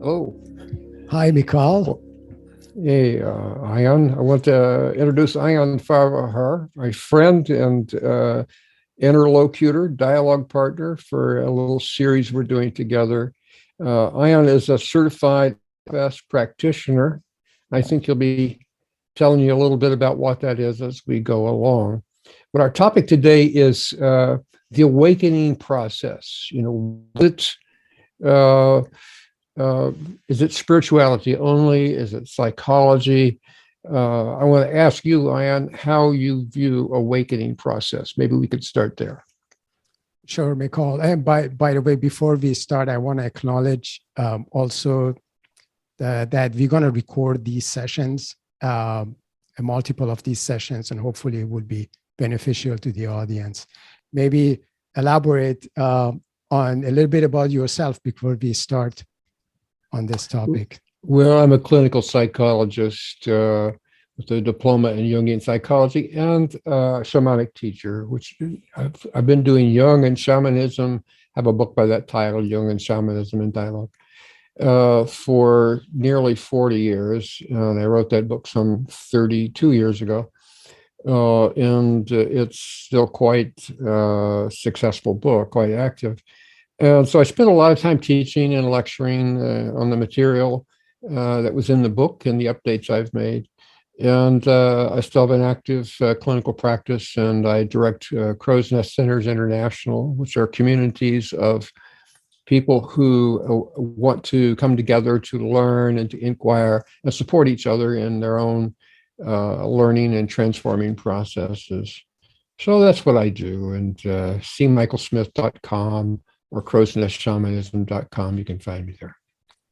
Oh, Hi, Mikal. well, hey, Ion. I want to introduce Ion Farahar, my friend and interlocutor, dialogue partner for a little series we're doing together. Ion is a certified FS practitioner. I think he'll be telling you a little bit about what that is as we go along. But our topic today is the awakening process. Uh, uh, is it spirituality only? Is it psychology? I want to ask you, Ian, how you view awakening process. Maybe we could start there. Sure, Mikal. And by the way, before we start, I want to acknowledge also that we're going to record these sessions, a multiple of these sessions, and hopefully it will be beneficial to the audience. Maybe elaborate on a little bit about yourself before we start on this topic. Well, I'm a clinical psychologist with a diploma in Jungian psychology and shamanic teacher, which I've been doing Jung and shamanism. I have a book by that title, Jung and Shamanism in Dialogue, for nearly 40 years. And I wrote that book some 32 years ago. And it's still quite a successful book, quite active. And so I spent a lot of time teaching and lecturing on the material that was in the book and the updates I've made. And I still have an active clinical practice, and I direct Crow's Nest Centers International, which are communities of people who want to come together to learn and to inquire and support each other in their own learning and transforming processes. So that's what I do. And cmichaelsmith.com or crowsnestshamanism.com. You can find me there.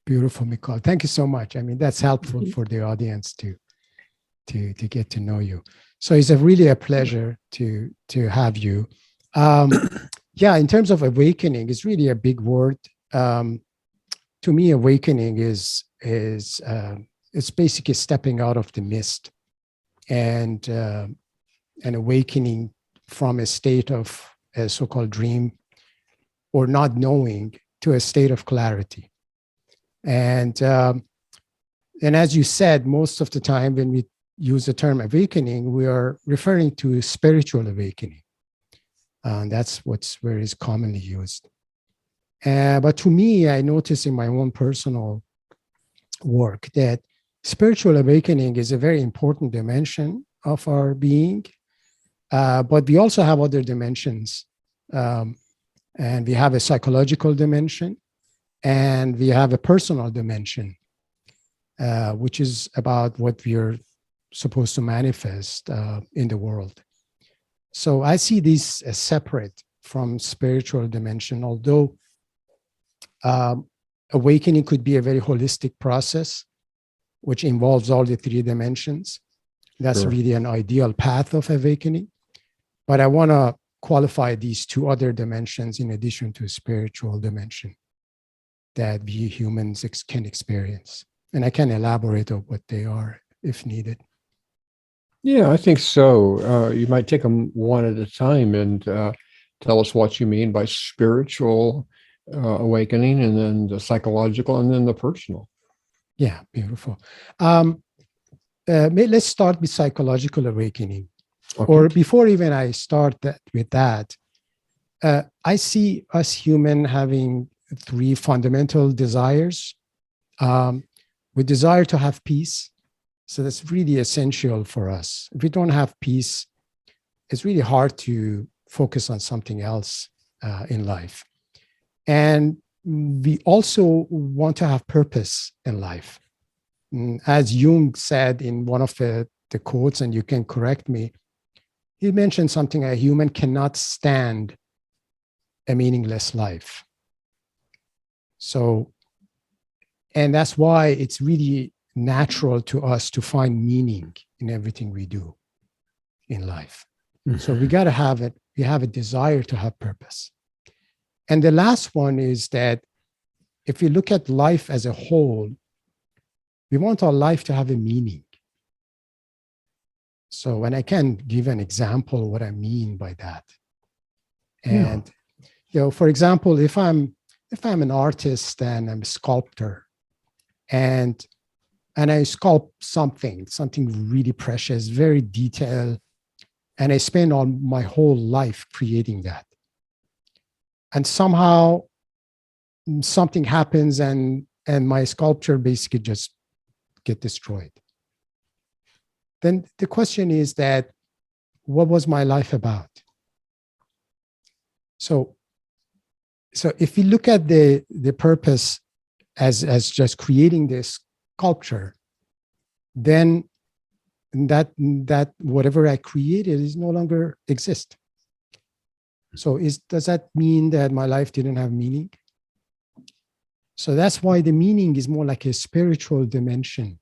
Beautiful, Mikal. Thank you so much. I mean, that's helpful for the audience to get to know you. So it's really a pleasure to have you. Yeah, in terms of awakening, it's really a big word. To me, awakening is it's basically stepping out of the mist and awakening from a state of a so-called dream or not knowing to a state of clarity. And as you said, most of the time when we use the term awakening, we are referring to spiritual awakening. That's where it's commonly used. But to me, I notice in my own personal work that spiritual awakening is a very important dimension of our being, but we also have other dimensions. And we have a psychological dimension, and we have a personal dimension, which is about what we are supposed to manifest in the world. So I see this as separate from spiritual dimension, although awakening could be a very holistic process, which involves all the three dimensions. That's Sure. really an ideal path of awakening. But I want to qualify these two other dimensions in addition to a spiritual dimension that we humans can experience. And I can elaborate on what they are if needed. Yeah, I think so. You might take them one at a time and tell us what you mean by spiritual awakening, and then the psychological, and then the personal. Yeah, beautiful. Let's start with psychological awakening. Okay. Or before even I start with that, I see us human having three fundamental desires. We desire to have peace. So that's really essential for us. If we don't have peace, it's really hard to focus on something else in life. And we also want to have purpose in life. As Jung said in one of the quotes, and you can correct me, he mentioned something: a human cannot stand a meaningless life. So, and that's why it's really natural to us to find meaning in everything we do in life. Mm-hmm. So we got to have it. We have a desire to have purpose. And the last one is that if we look at life as a whole, we want our life to have a meaning. So, and I can give an example of what I mean by that. And, for example, if I'm an artist and I'm a sculptor, and I sculpt something really precious, very detailed, and I spend all my whole life creating that. And somehow something happens, and my sculpture basically just get destroyed. Then the question is that, what was my life about? So if you look at the purpose as just creating this sculpture, then that whatever I created is no longer exist. So does that mean that my life didn't have meaning? So that's why the meaning is more like a spiritual dimension,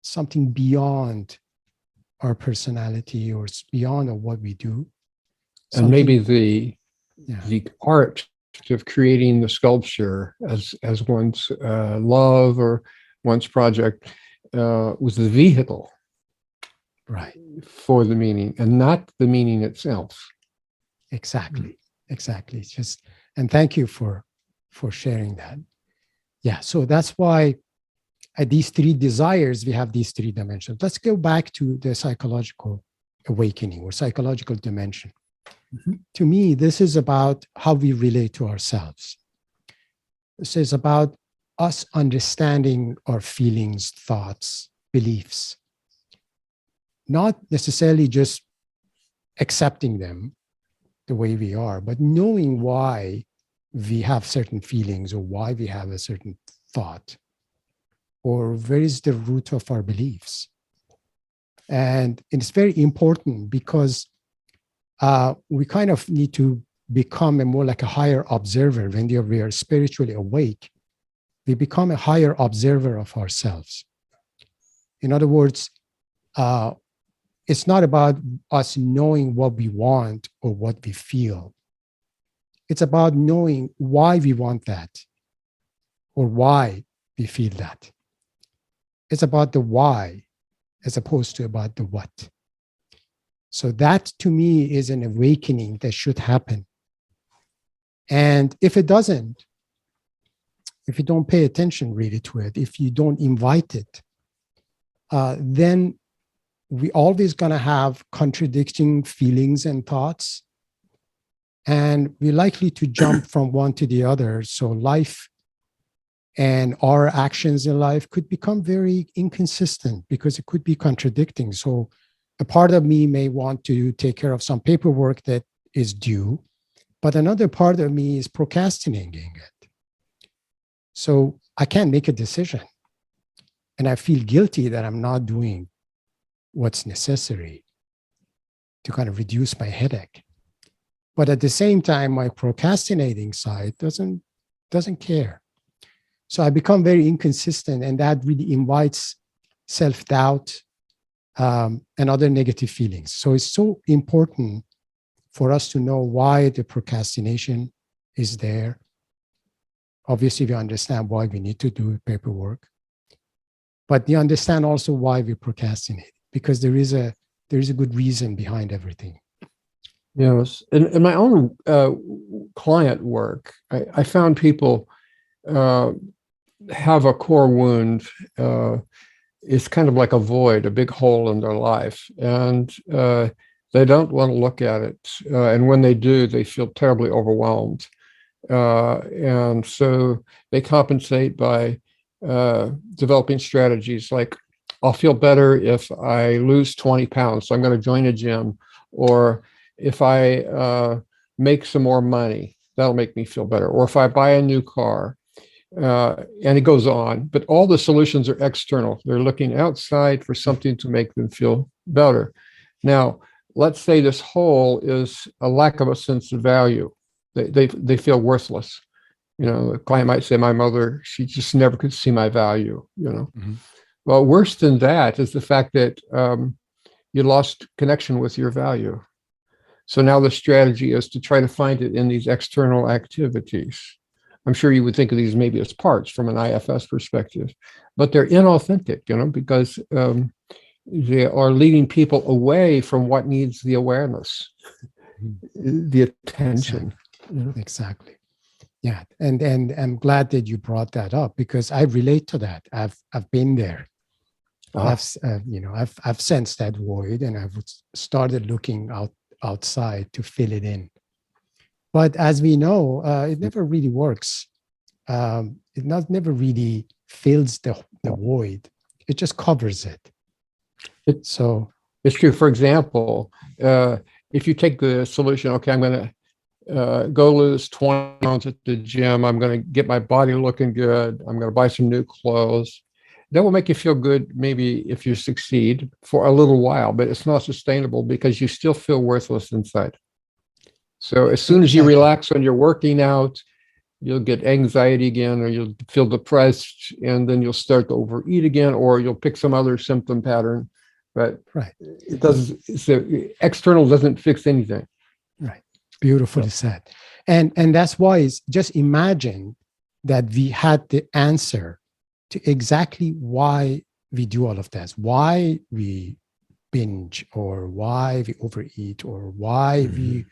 something beyond our personality or beyond of what we do. And maybe Something- the art of creating the sculpture as one's love or one's project was the vehicle right. for the meaning and not the meaning itself. Exactly. It's just, and thank you for sharing that. Yeah. So that's why at these three desires, we have these three dimensions. Let's go back to the psychological awakening or psychological dimension. Mm-hmm. To me, this is about how we relate to ourselves. This is about us understanding our feelings, thoughts, beliefs, not necessarily just accepting them the way we are, but knowing why we have certain feelings or why we have a certain thought, or where is the root of our beliefs. And it's very important because we kind of need to become a more like a higher observer. When we are spiritually awake, we become a higher observer of ourselves. In other words, it's not about us knowing what we want or what we feel. It's about knowing why we want that or why we feel that. It's about the why as opposed to about the what. So that to me is an awakening that should happen. And if it doesn't, if you don't pay attention really to it, if you don't invite it, then we always gonna have contradicting feelings and thoughts, and we're likely to jump from one to the other. So life and our actions in life could become very inconsistent because it could be contradicting. So a part of me may want to take care of some paperwork that is due, but another part of me is procrastinating it. So I can't make a decision. And I feel guilty that I'm not doing what's necessary to kind of reduce my headache. But at the same time, my procrastinating side doesn't care. So I become very inconsistent, and that really invites self-doubt and other negative feelings. So it's so important for us to know why the procrastination is there. Obviously, we understand why we need to do paperwork, but we understand also why we procrastinate, because there is a good reason behind everything. Yes. In my own client work, I found people have a core wound. It's kind of like a void, a big hole in their life. And they don't want to look at it. And when they do, they feel terribly overwhelmed. And so they compensate by developing strategies like, I'll feel better if I lose 20 pounds, so I'm going to join a gym. Or if I make some more money, that'll make me feel better. Or if I buy a new car, and it goes on. But all the solutions are external. They're looking outside for something to make them feel better. Now, let's say this hole is a lack of a sense of value. They feel worthless. You know, the client might say, my mother, she just never could see my value, you know. Mm-hmm. Well, worse than that is the fact that you lost connection with your value. So now the strategy is to try to find it in these external activities. I'm sure you would think of these maybe as parts from an IFS perspective, but they're inauthentic, you know, because they are leading people away from what needs the awareness, the attention. Exactly. Yeah, and I'm glad that you brought that up because I relate to that. I've been there. Ah, I've sensed that void, and I've started looking outside to fill it in. But as we know, it never really works. Never really fills the void. It just covers it. It- So it's true. For example, if you take the solution, okay, I'm going to go lose 20 pounds at the gym. I'm going to get my body looking good. I'm going to buy some new clothes. That will make you feel good, maybe if you succeed for a little while, but it's not sustainable because you still feel worthless inside. So as soon as you exactly. relax when you're working out, you'll get anxiety again, or you'll feel depressed, and then you'll start to overeat again, or you'll pick some other symptom pattern. But Right. it doesn't, so external doesn't fix anything. Right. Beautifully said. And that's why it's just imagine that we had the answer to exactly why we do all of this, why we binge or why we overeat or why we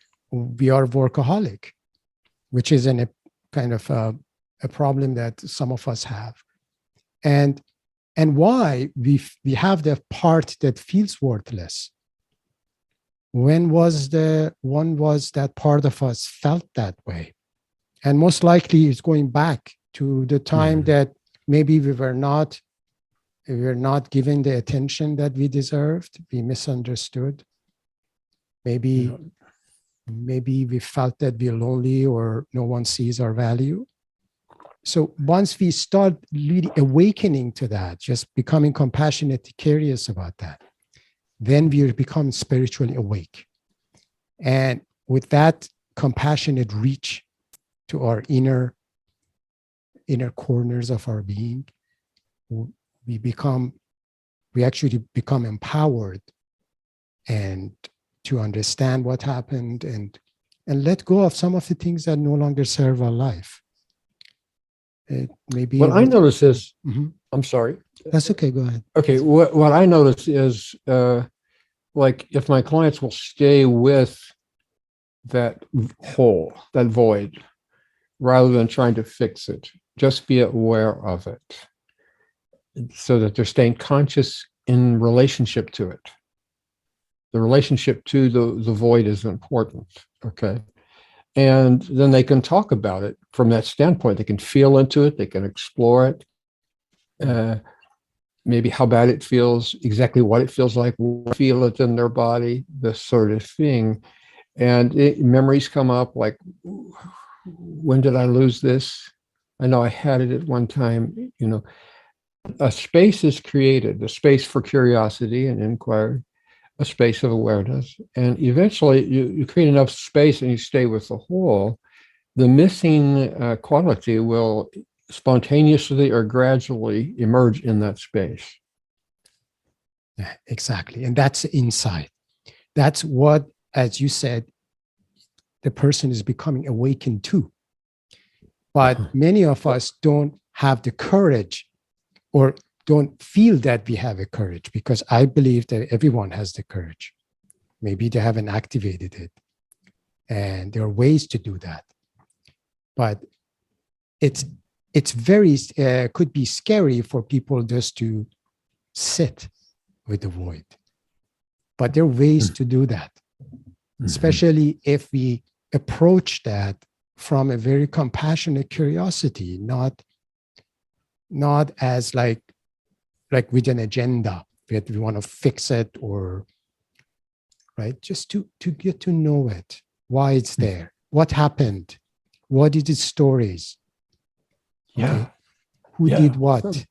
are workaholic, which is a kind of a problem that some of us have. And why we have the part that feels worthless. When was that part of us felt that way? And most likely it's going back to the time that maybe we were not given the attention that we deserved. We misunderstood. Maybe we felt that we're lonely or no one sees our value. So once we start really awakening to that, just becoming compassionate, curious about that, then we become spiritually awake. And with that compassionate reach to our inner corners of our being, we actually become empowered and to understand what happened and let go of some of the things that no longer serve our life. Maybe what I notice is, Mhm. I'm sorry. That's okay. Go ahead. Okay, what I notice is, like if my clients will stay with that hole, that void, rather than trying to fix it, just be aware of it, so that they're staying conscious in relationship to it. The relationship to the void is important. Okay. And then they can talk about it from that standpoint. They can feel into it, they can explore it, maybe how bad it feels, exactly what it feels like, feel it in their body, this sort of thing. And memories come up like, when did I lose this? I know I had it at one time. A space is created, a space for curiosity and inquiry, a space of awareness. And eventually you create enough space and you stay with the whole, the missing quality will spontaneously or gradually emerge in that space. Yeah, exactly. And that's insight. That's what, as you said, the person is becoming awakened to. But many of us don't have the courage or don't feel that we have a courage, because I believe that everyone has the courage. Maybe they haven't activated it. And there are ways to do that. But it's very, could be scary for people just to sit with the void. But there are ways to do that, especially if we approach that from a very compassionate curiosity, not as like with an agenda that we want to fix it, or right, just to get to know it, why it's there, what happened, what is its stories, okay, who did what.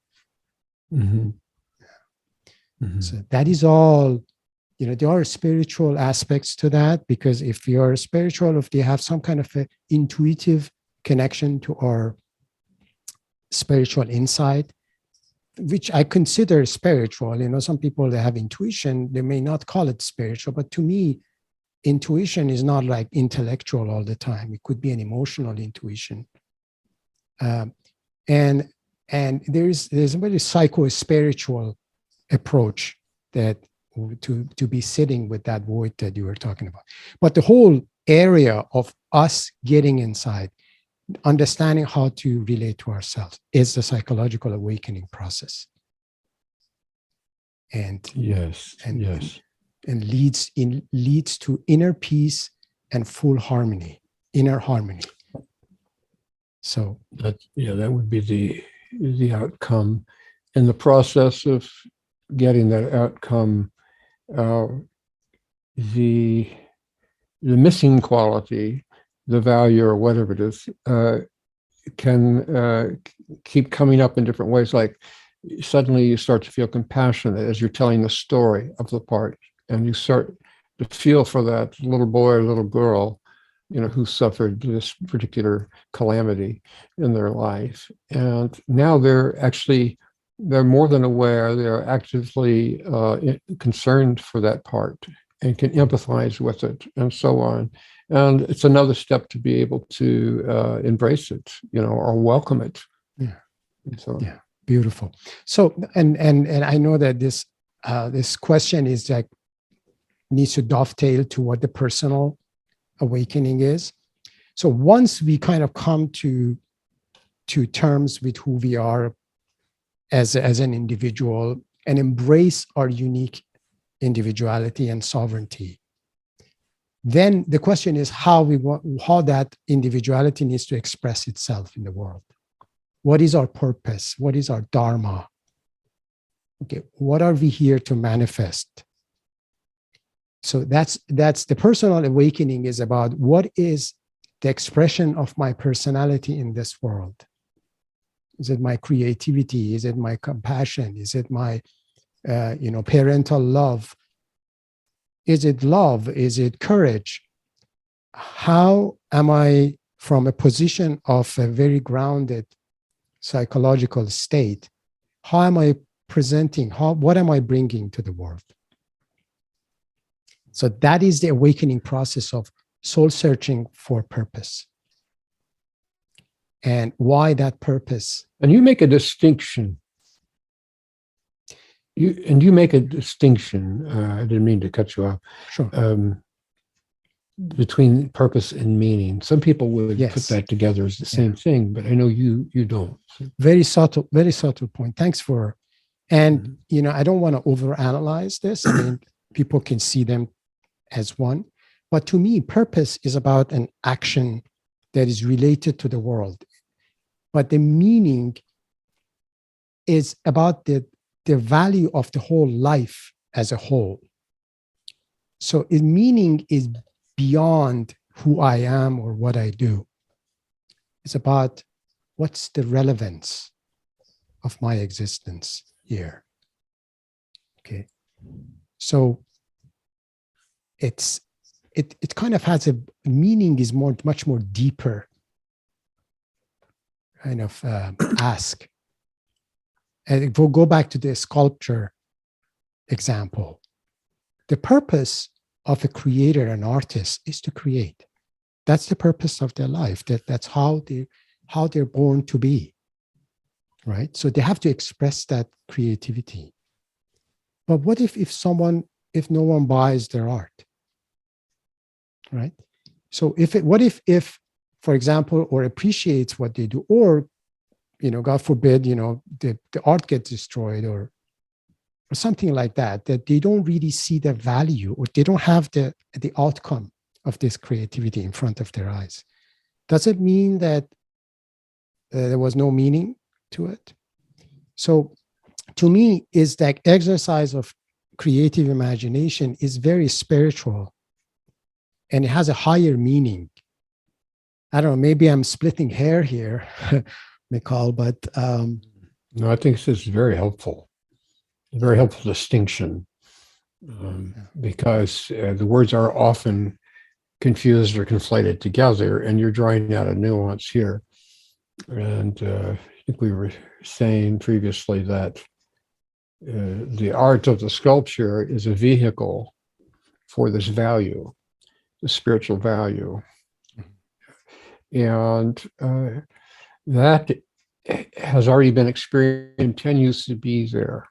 So that is all. There are spiritual aspects to that, because if you're spiritual, if they have some kind of a intuitive connection to our spiritual insight, which I consider spiritual. Some people, they have intuition, they may not call it spiritual, but to me, intuition is not like intellectual all the time. It could be an emotional intuition. And there's a very psycho-spiritual approach that to be sitting with that void that you were talking about. But the whole area of us getting inside, understanding how to relate to ourselves is the psychological awakening process. And Yes. and, Yes. and leads to inner peace and full harmony, inner harmony. So That would be the outcome. In the process of getting that outcome, the missing quality, the value or whatever it is, can keep coming up in different ways. Like suddenly you start to feel compassionate as you're telling the story of the part, and you start to feel for that little boy or little girl, who suffered this particular calamity in their life. And now they're more than aware, they're actively concerned for that part and can empathize with it and so on. And it's another step to be able to embrace it, or welcome it. Yeah. So yeah, beautiful. So and I know that this question is like needs to dovetail to what the personal awakening is. So once we kind of come to terms with who we are as an individual and embrace our unique individuality and sovereignty, then the question is how that individuality needs to express itself in the world. What is our purpose? What is our dharma? Okay, what are we here to manifest? So that's the personal awakening is about what is the expression of my personality in this world. Is it my creativity? Is it my compassion? Is it my parental love? Is it love? Is it courage? How am I, from a position of a very grounded psychological state, how am I presenting? What am I bringing to the world? So that is the awakening process of soul searching for purpose. And why that purpose? And you make a distinction. You make a distinction. I didn't mean to cut you off. Sure. Between purpose and meaning. Some people would Yes. put that together as the same thing, but I know you don't. Very subtle point. Thanks for. And I don't want to overanalyze this. I mean, people can see them as one, but to me, purpose is about an action that is related to the world. But the meaning is about the value of the whole life as a whole. So meaning is beyond who I am or what I do. It's about what's the relevance of my existence here. Okay. So it kind of has a meaning is much more deeper kind of ask. And if we'll go back to the sculpture example, the purpose of a creator, an artist, is to create. That's the purpose of their life. That's how they're born to be, right? So they have to express that creativity. But what if no one buys their art, right? So what if, for example, or appreciates what they do, or God forbid, the art gets destroyed or something like that they don't really see the value, or they don't have the outcome of this creativity in front of their eyes. Does it mean that there was no meaning to it? So to me, is that exercise of creative imagination is very spiritual, and it has a higher meaning. I don't know, maybe I'm splitting hair here, Michal, but no, I think this is very helpful distinction, because the words are often confused or conflated together, and you're drawing out a nuance here. And I think we were saying previously that the art of the sculpture is a vehicle for this value, the spiritual value. And that has already been experienced, continues to be there.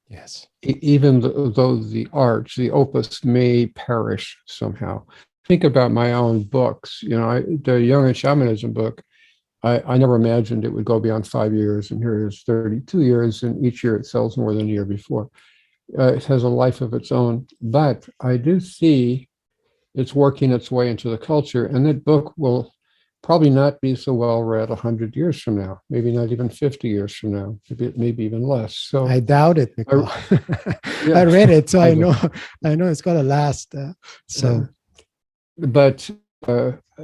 Yes. Even though the art, the opus, may perish somehow. think about my own books, the Jung and Shamanism book, I never imagined it would go beyond 5 years, and here it is 32 years, and each year it sells more than the year before. It has a life of its own, but I do see it's working its way into the culture, and that book will probably not be so well read 100 years from now, maybe not even 50 years from now, maybe even less. So I doubt it, Nicole. Yeah. I read it, so I know it's going to last. But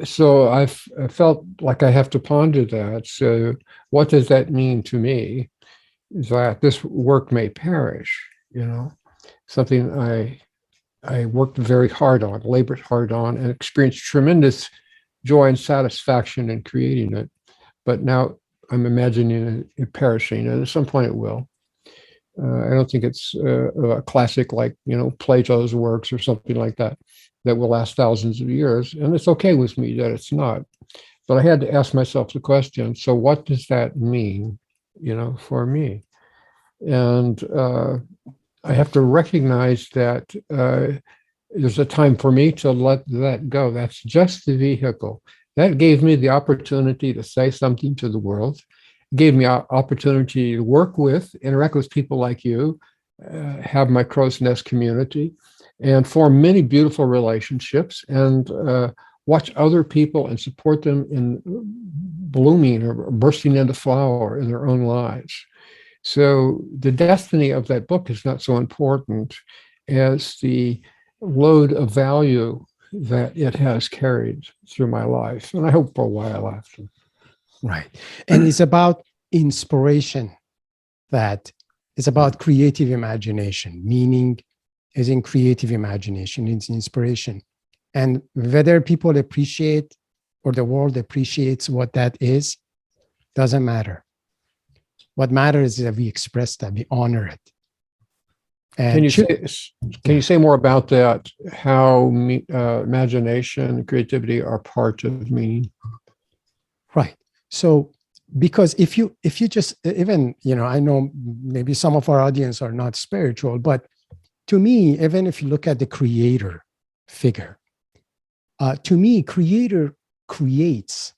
so I felt like I have to ponder that. So what does that mean to me? That this work may perish, something I worked very hard on, labored hard on, and experienced tremendous joy and satisfaction in creating it. But now I'm imagining it perishing, and at some point it will. I don't think it's a classic like, Plato's works or something like that will last thousands of years. And it's okay with me that it's not. But I had to ask myself the question, so what does that mean, for me? And I have to recognize that there's a time for me to let that go. That's just the vehicle. That gave me the opportunity to say something to the world. It gave me an opportunity to work with, interact with people like you, have my crow's nest community, and form many beautiful relationships, and watch other people and support them in blooming or bursting into flower in their own lives. So the destiny of that book is not so important as the load of value that it has carried through my life, and I hope for a while after. Right. And it's about inspiration, that it's about creative imagination. Meaning is in creative imagination, it's inspiration. And whether people appreciate or the world appreciates what that is, doesn't matter. What matters is that we express that, we honor it. And can you say more about that? How imagination and creativity are part of meaning? Right. So, because if you just even, I know maybe some of our audience are not spiritual, but to me, even if you look at the creator figure, to me, creator creates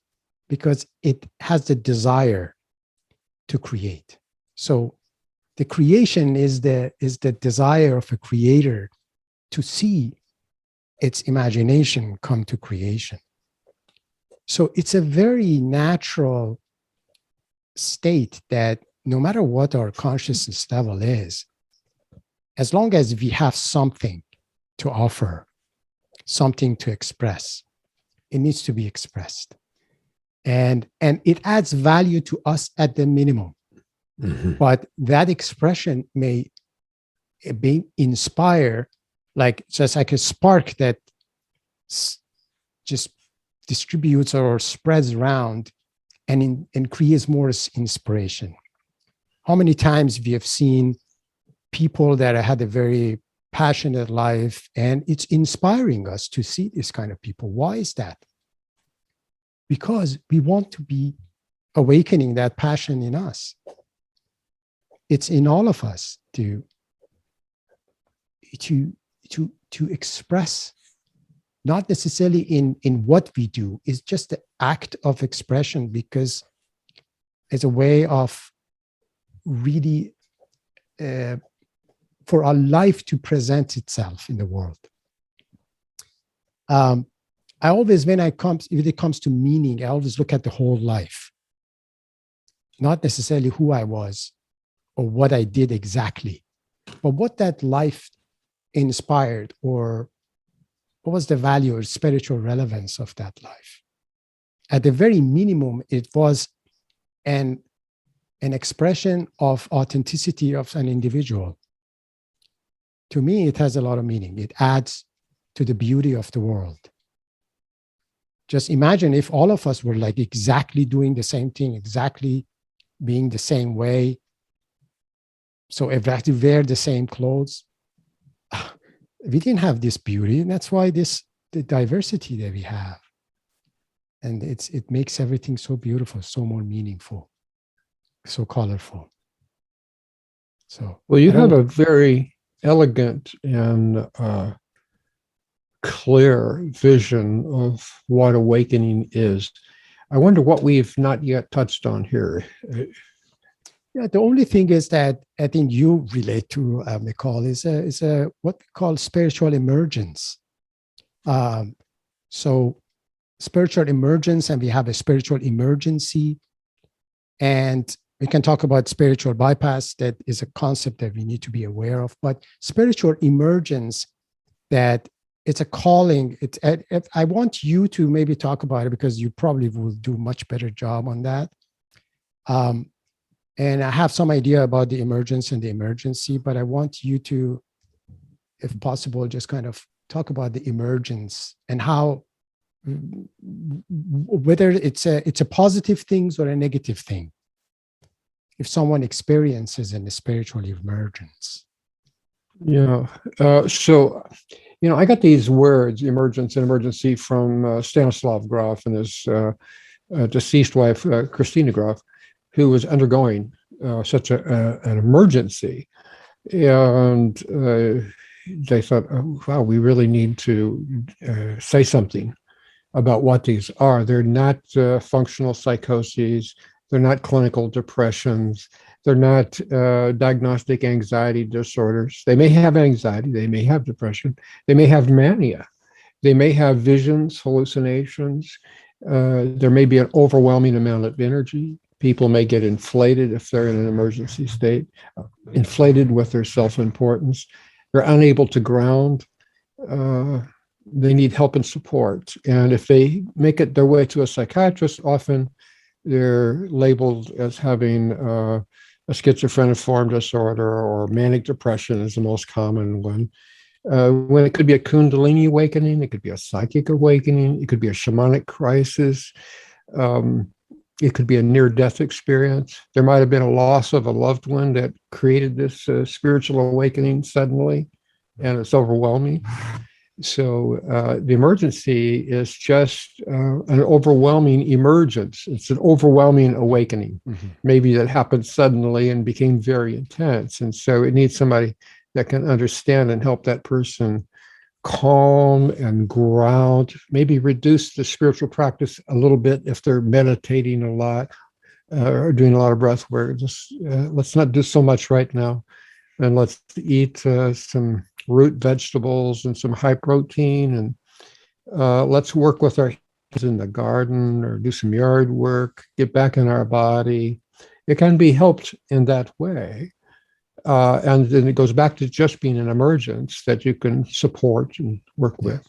because it has the desire to create. So the creation is the desire of a creator to see its imagination come to creation. So it's a very natural state that no matter what our consciousness level is, as long as we have something to offer, something to express, it needs to be expressed. And it adds value to us at the minimum. Mm-hmm. But that expression may be inspire, like just like a spark that just distributes or spreads around and creates more inspiration. How many times we have seen people that had a very passionate life, and it's inspiring us to see this kind of people. Why is that? Because we want to be awakening that passion in us. It's in all of us to express, not necessarily in what we do. It's just the act of expression, because it's a way of really for our life to present itself in the world. I always, when it comes to meaning, I always look at the whole life, not necessarily who I was or what I did exactly, but what that life inspired, or what was the value or spiritual relevance of that life. At the very minimum, it was an expression of authenticity of an individual. To me, it has a lot of meaning. It adds to the beauty of the world. Just imagine if all of us were like exactly doing the same thing, exactly being the same way. So if we have to wear the same clothes, we didn't have this beauty. And that's why the diversity that we have. And it makes everything so beautiful, so more meaningful, so colorful. So, well, you have a very elegant and clear vision of what awakening is. I wonder what we've not yet touched on here. Yeah, the only thing is that I think you relate to, Nicole, is a what we call spiritual emergence. So spiritual emergence, and we have a spiritual emergency, and we can talk about spiritual bypass. That is a concept that we need to be aware of. But spiritual emergence, that it's a calling. I want you to maybe talk about it because you probably will do much better job on that. And I have some idea about the emergence and the emergency, but I want you to, if possible, just kind of talk about the emergence and how, whether it's a positive thing or a negative thing, if someone experiences in a spiritual emergence. Yeah. So, I got these words, emergence and emergency, from Stanislav Grof and his deceased wife, Christina Grof, who was undergoing such an emergency. And they thought, oh, wow, we really need to say something about what these are. They're not functional psychoses. They're not clinical depressions. They're not diagnostic anxiety disorders. They may have anxiety. They may have depression. They may have mania. They may have visions, hallucinations. There may be an overwhelming amount of energy. People may get inflated if they're in an emergency state, inflated with their self-importance. They're unable to ground. They need help and support. And if they make it their way to a psychiatrist, often they're labeled as having a schizophreniform disorder, or manic depression is the most common one. When it could be a Kundalini awakening, it could be a psychic awakening, it could be a shamanic crisis. It could be a near-death experience. There might have been a loss of a loved one that created this spiritual awakening suddenly, and it's overwhelming. So the emergency is just an overwhelming emergence. It's an overwhelming awakening, maybe that happened suddenly and became very intense. And so it needs somebody that can understand and help that person calm and ground, maybe reduce the spiritual practice a little bit if they're meditating a lot or doing a lot of breath work. Just let's not do so much right now, and let's eat some root vegetables and some high protein, and let's work with our hands in the garden or do some yard work, get back in our body. It can be helped in that way. And then it goes back to just being an emergence that you can support and work with.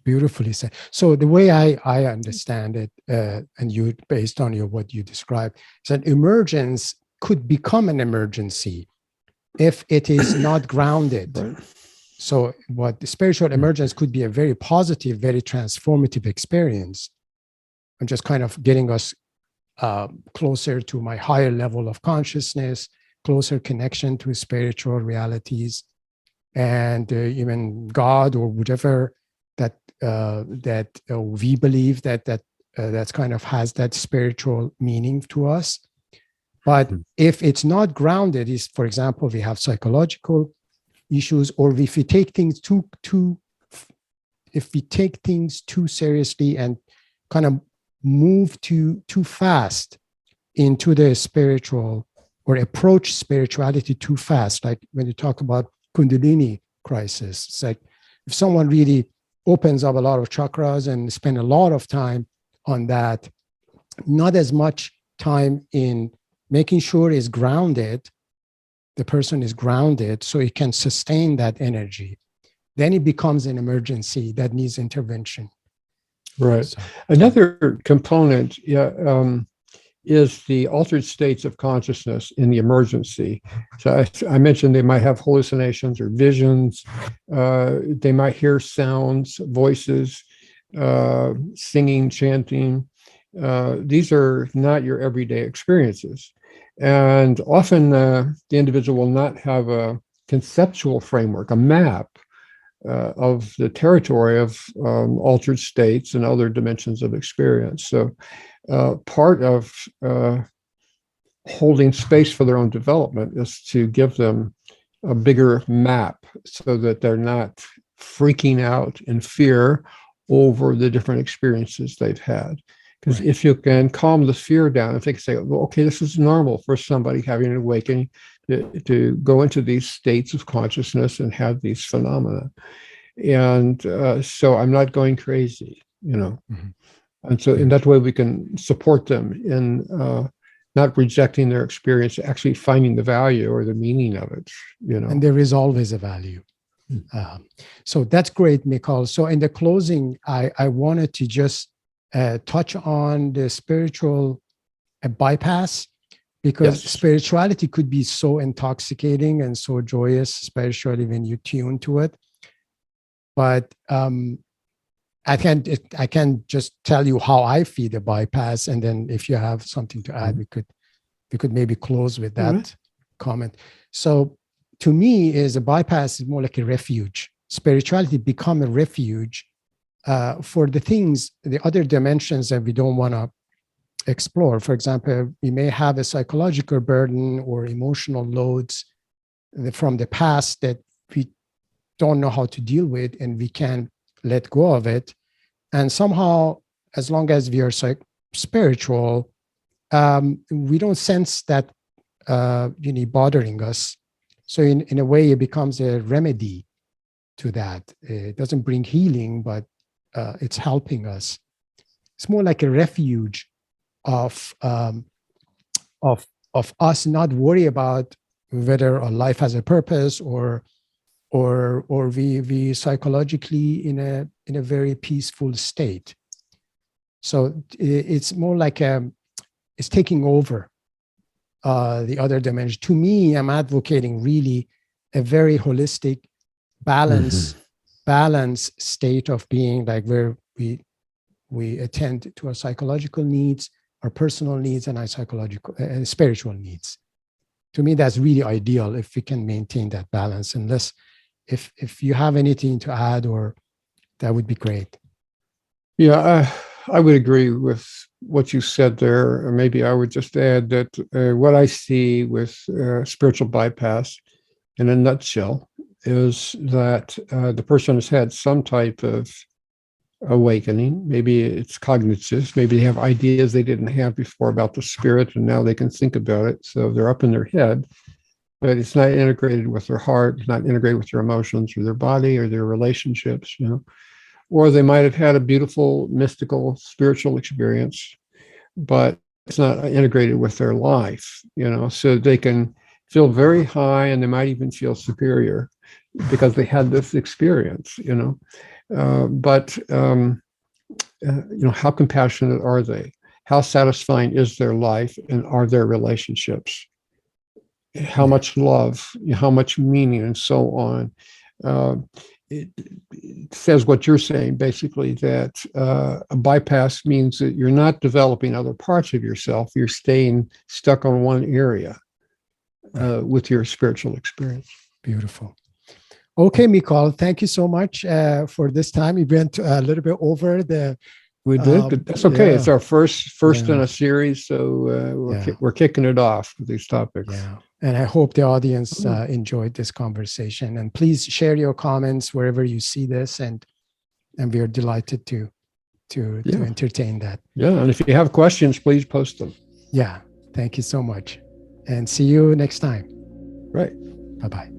Beautifully said. So the way I understand it, and you, based on what you described, is that emergence could become an emergency if it is not grounded. Right. So what the spiritual emergence could be a very positive, very transformative experience, and just kind of getting us closer to my higher level of consciousness, closer connection to spiritual realities, and even God or whatever that we believe that's kind of has that spiritual meaning to us. But if it's not grounded, is, for example, we have psychological issues, or if we take things too seriously and kind of move too fast into the spiritual, or approach spirituality too fast, like when you talk about Kundalini crisis, it's like if someone really opens up a lot of chakras and spend a lot of time on that, not as much time in making sure it's grounded, the person is grounded so it can sustain that energy, then it becomes an emergency that needs intervention. Right. So, another component is the altered states of consciousness in the emergency. So I mentioned they might have hallucinations or visions. They might hear sounds, voices, singing, chanting. These are not your everyday experiences. And often the individual will not have a conceptual framework, a map of the territory of altered states and other dimensions of experience. So part of holding space for their own development is to give them a bigger map so that they're not freaking out in fear over the different experiences they've had. Because Right. if you can calm the fear down, if they can say, well, okay, this is normal for somebody having an awakening to go into these states of consciousness and have these phenomena. And so I'm not going crazy, you know. Mhm. And so in that way, we can support them in not rejecting their experience, actually finding the value or the meaning of it, you know. And there is always a value. So that's great, Mikhail. So in the closing, I wanted to just touch on the spiritual bypass, because Yes. spirituality could be so intoxicating and so joyous, especially when you tune to it. But I can just tell you how I feel the bypass, and then if you have something to add, we could maybe close with that comment. So to me, is a bypass is more like a refuge. Spirituality become a refuge for the things, the other dimensions that we don't want to explore. For example, we may have a psychological burden or emotional loads from the past that we don't know how to deal with, and we can let go of it. And somehow, as long as we are spiritual, we don't sense that bothering us. So in a way, it becomes a remedy to that. It doesn't bring healing, but it's helping us. It's more like a refuge of us not worry about whether our life has a purpose or we psychologically in a very peaceful state. So it's more like it's taking over the other dimension. To me, I'm advocating really a very holistic, balance state of being, like where we attend to our psychological needs, our personal needs, and our psychological and spiritual needs. To me, that's really ideal if we can maintain that balance. Unless if you have anything to add, or that would be great. Yeah, I would agree with what you said there. Or maybe I would just add that what I see with spiritual bypass in a nutshell is that the person has had some type of awakening. Maybe it's cognitive. Maybe they have ideas they didn't have before about the spirit, and now they can think about it. So they're up in their head, but it's not integrated with their heart. It's not integrated with their emotions or their body or their relationships, you know. Or they might have had a beautiful, mystical, spiritual experience, but it's not integrated with their life, you know. So they can feel very high, and they might even feel superior because they had this experience, you know. But how compassionate are they? How satisfying is their life, and are their relationships? How much love, how much meaning, and so on. It says what you're saying, basically, that a bypass means that you're not developing other parts of yourself. You're staying stuck on one area with your spiritual experience. Beautiful. Okay, Mikhail, thank you so much for this time. We went a little bit over the. We did, but that's okay. Yeah. It's our first in a series, so we're kicking it off with these topics. Yeah, and I hope the audience enjoyed this conversation. And please share your comments wherever you see this, and we are delighted to entertain that. Yeah, and if you have questions, please post them. Yeah, thank you so much, and see you next time. Right. Bye-bye.